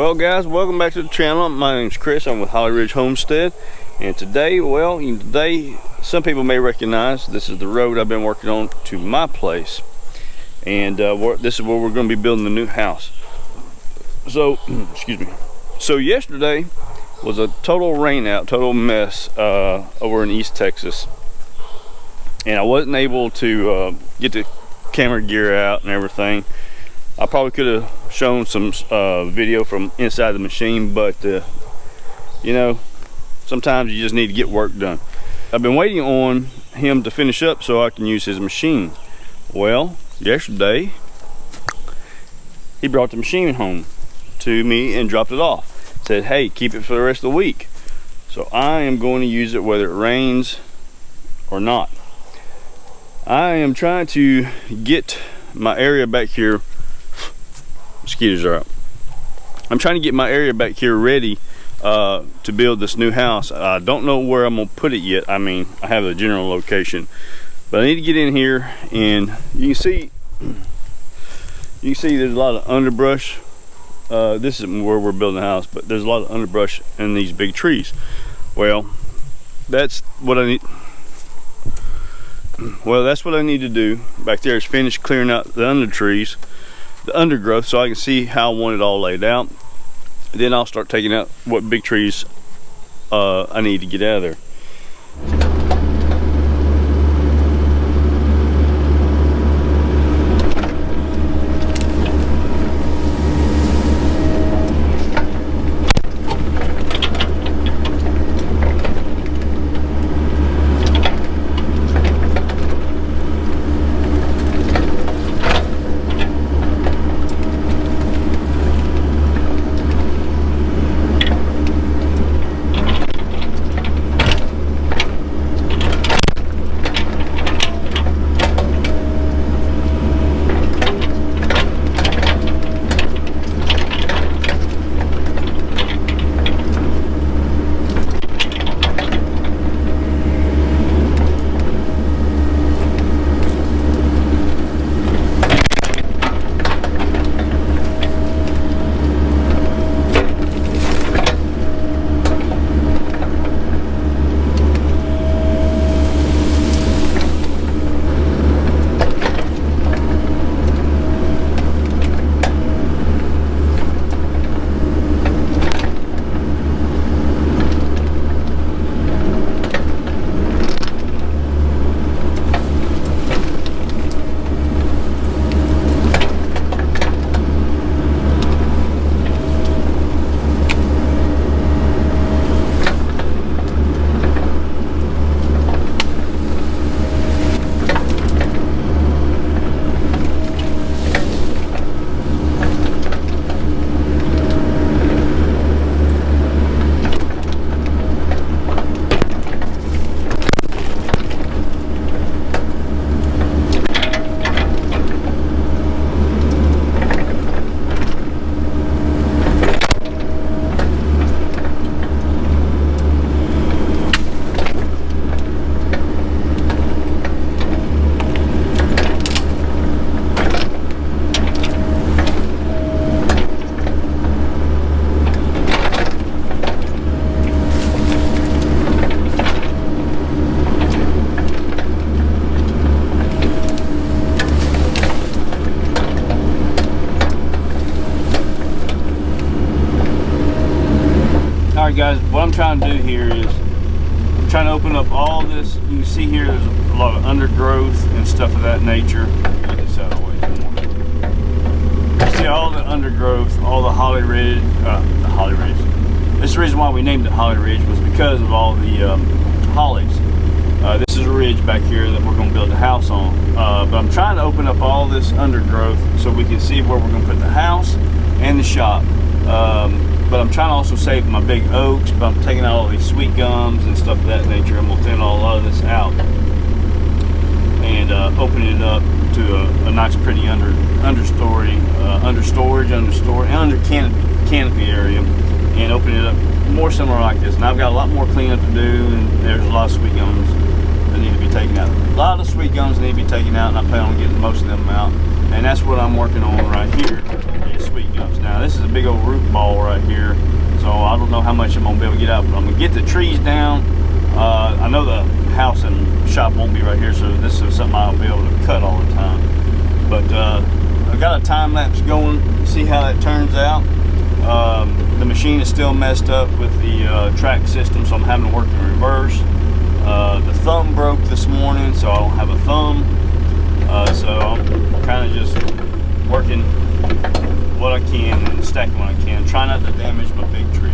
Well guys, welcome back to the channel. My name's Chris. I'm with Holly Ridge Homestead, and today, some people may recognize this is the road I've been working on to my place, and this is where we're going to be building the new house. So excuse me. So yesterday was a total rain out, total mess over in East Texas, and I wasn't able to get the camera gear out and everything. I probably could have shown some video from inside the machine, but you know, sometimes you just need to get work done. I've been waiting on him to finish up so I can use his machine. Well, yesterday he brought the machine home to me and dropped it off. Said, hey, keep it for the rest of the week. So I am going to use it whether it rains or not. I am trying to get my area back here. Mosquitoes are up. I'm trying to get my area back here ready to build this new house. I don't know where I'm gonna put it yet. I mean, I have a general location, but I need to get in here, and you can see there's a lot of underbrush. This isn't where we're building a house, but there's a lot of underbrush in these big trees. Well, that's what I need. Well, that's what I need to do back there, is finish clearing out the undergrowth, so I can see how I want it all laid out. Then I'll start taking out what big trees I need to get out of there. Alright guys, what I'm trying to do here is I'm trying to open up all this. You can see here there's a lot of undergrowth and stuff of that nature. Get this out of the way some more. You see all the undergrowth, all the Holly Ridge, This is the reason why we named it Holly Ridge, was because of all the hollies. This is a ridge back here that we're going to build a house on. But I'm trying to open up all this undergrowth so we can see where we're going to put the house and the shop. But I'm trying to also save my big oaks, but I'm taking out all these sweet gums and stuff of that nature. I'm going to thin a lot of this out and opening it up to a nice pretty understory, under canopy area, and open it up more similar like this. And I've got a lot more cleanup to do, and there's a lot of sweet gums that need to be taken out. A lot of the sweet gums need to be taken out, and I plan on getting most of them out. And that's what I'm working on right here, is sweet gums. Now this is a big old root ball right here, so I don't know how much I'm gonna be able to get out, but I'm gonna get the trees down. I know the house and shop won't be right here, so this is something I'll be able to cut all the time. But I've got a time lapse going, see how that turns out. The machine is still messed up with the track system, so I'm having to work in reverse. The thumb broke this morning, so I don't have a thumb. So I'm kind of just working what I can and stacking what I can. Try not to damage my big trees.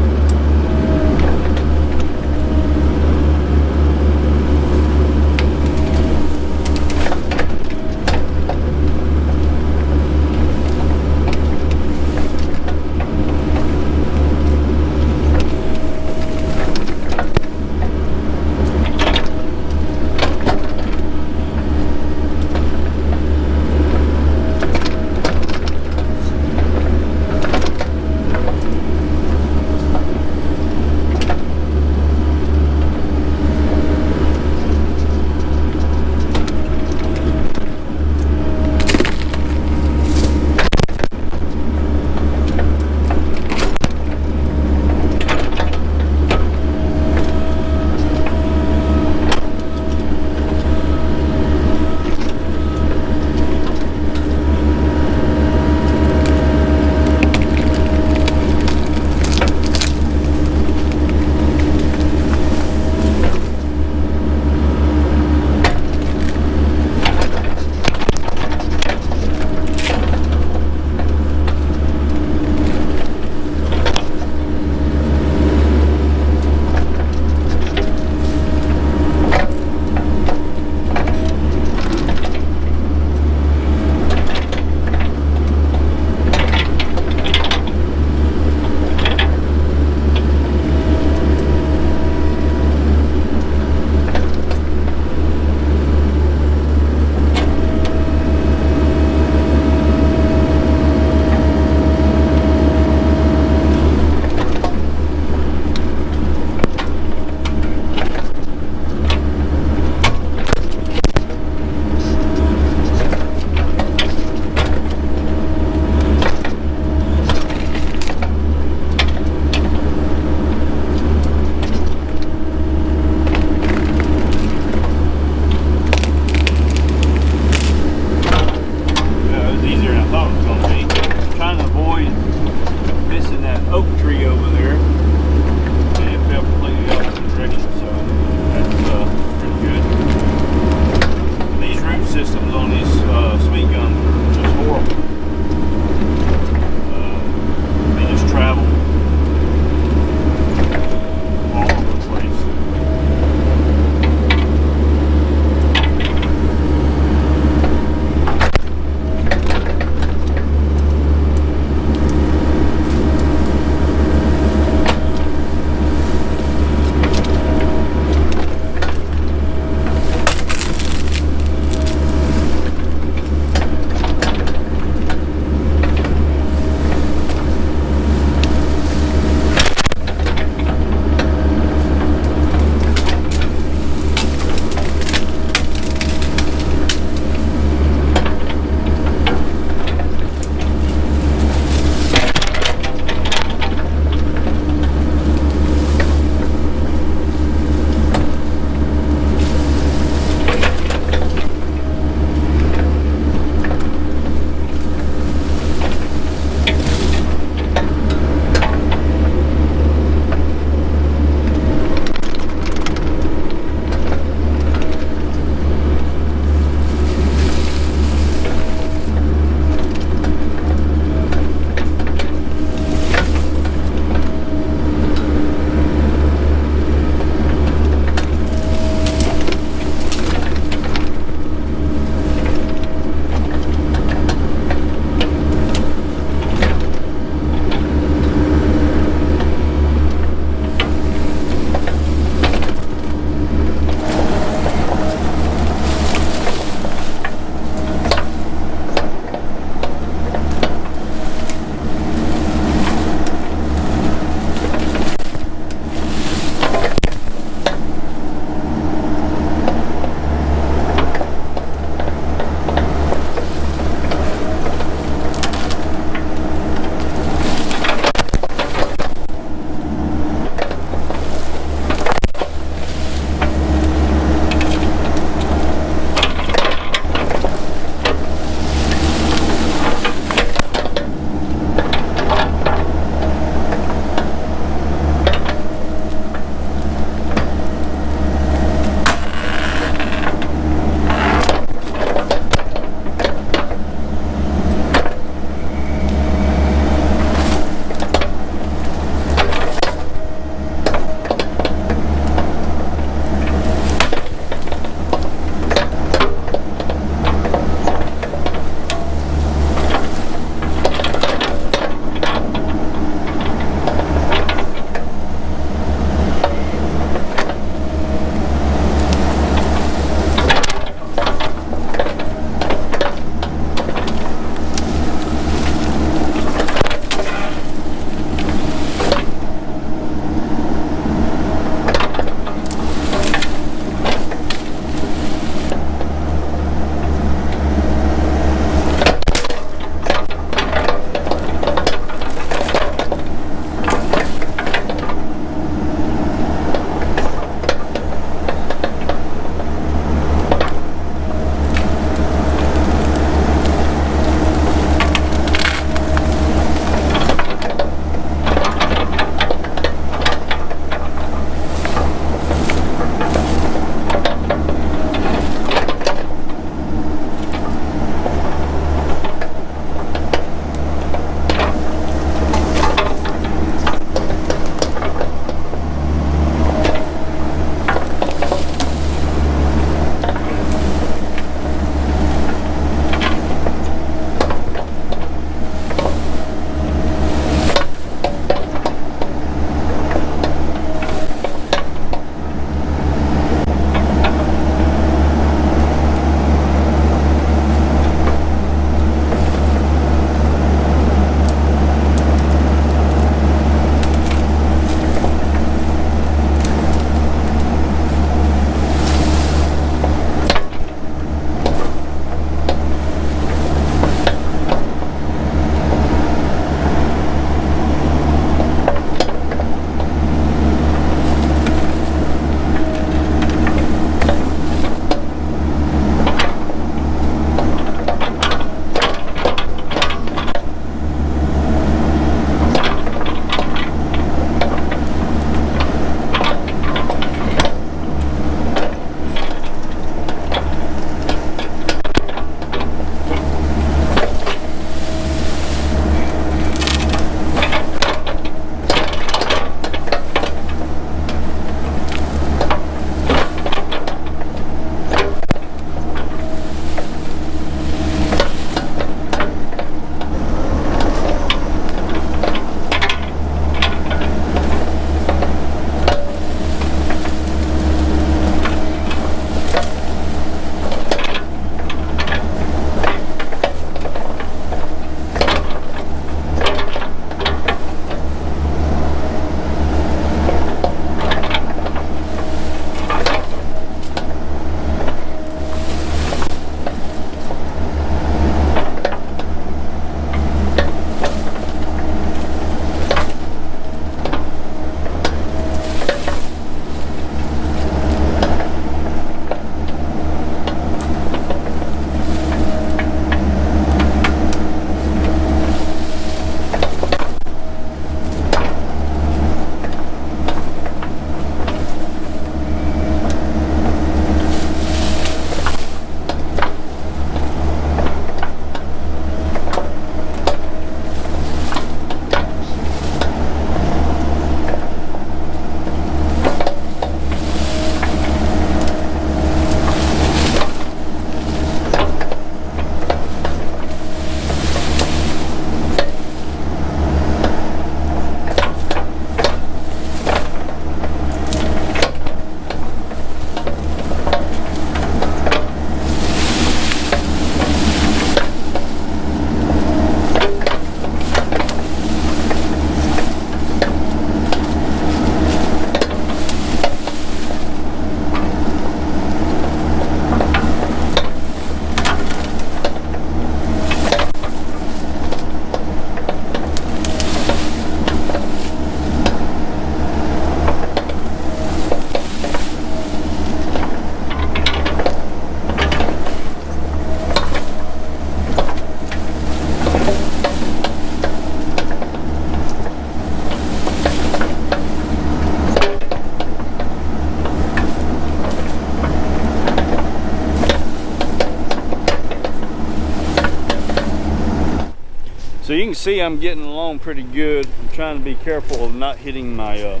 So you can see I'm getting along pretty good. I'm trying to be careful of not hitting my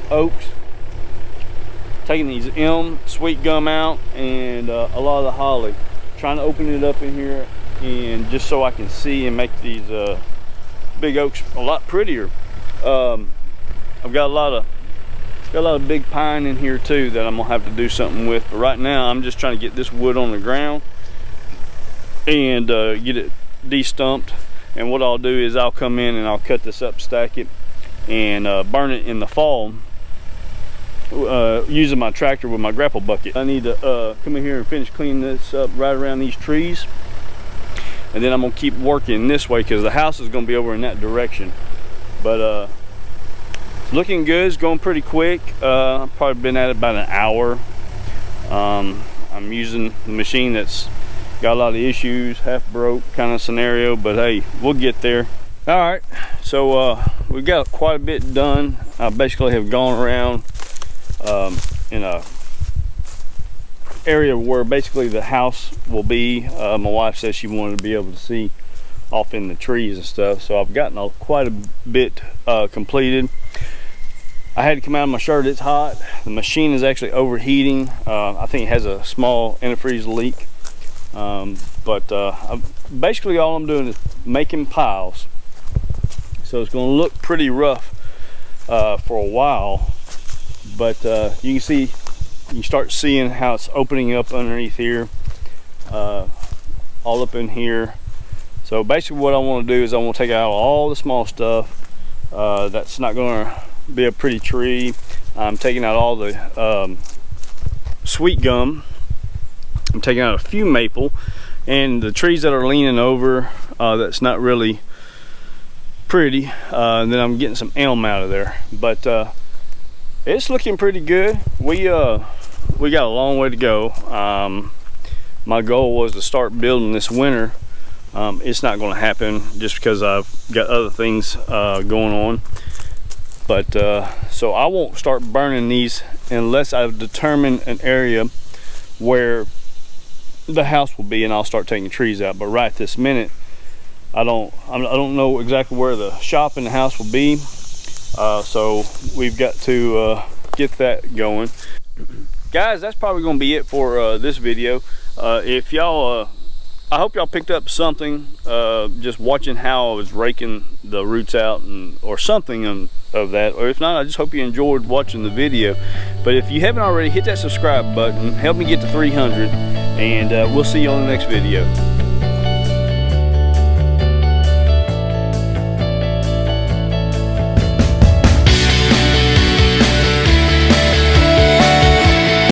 oaks. Taking these elm, sweet gum out, and a lot of the holly. Trying to open it up in here, and just so I can see and make these big oaks a lot prettier. I've got a lot of big pine in here too that I'm gonna have to do something with. But right now I'm just trying to get this wood on the ground and get it de-stumped. And what I'll do is I'll come in and I'll cut this up, stack it, and burn it in the fall using my tractor with my grapple bucket. I need to come in here and finish cleaning this up right around these trees, and then I'm gonna keep working this way because the house is gonna be over in that direction. But it's looking good. It's going pretty quick. I've probably been at it about an hour. I'm using the machine that's got a lot of issues, half broke kind of scenario, but hey, we'll get there. All right, so we got quite a bit done. I basically have gone around in a area where basically the house will be. My wife says she wanted to be able to see off in the trees and stuff, so I've gotten quite a bit completed. I had to come out of my shirt. It's hot. The machine is actually overheating. I think it has a small antifreeze leak. Basically all I'm doing is making piles, so it's going to look pretty rough for a while, but you can see, you start seeing how it's opening up underneath here, all up in here. So basically what I want to do is I want to take out all the small stuff that's not going to be a pretty tree. I'm taking out all the sweet gum. I'm taking out a few maple, and the trees that are leaning over that's not really pretty, and then I'm getting some elm out of there. But it's looking pretty good. We got a long way to go. My goal was to start building this winter. It's not going to happen just because I've got other things going on. But so I won't start burning these unless I've determined an area where the house will be, and I'll start taking trees out. But right this minute, I don't know exactly where the shop and the house will be. So we've got to get that going. Guys, that's probably going to be it for this video. If y'all I hope y'all picked up something just watching how I was raking the roots out, or something of that. Or if not, I just hope you enjoyed watching the video. But if you haven't already, hit that subscribe button, help me get to 300, and we'll see you on the next video.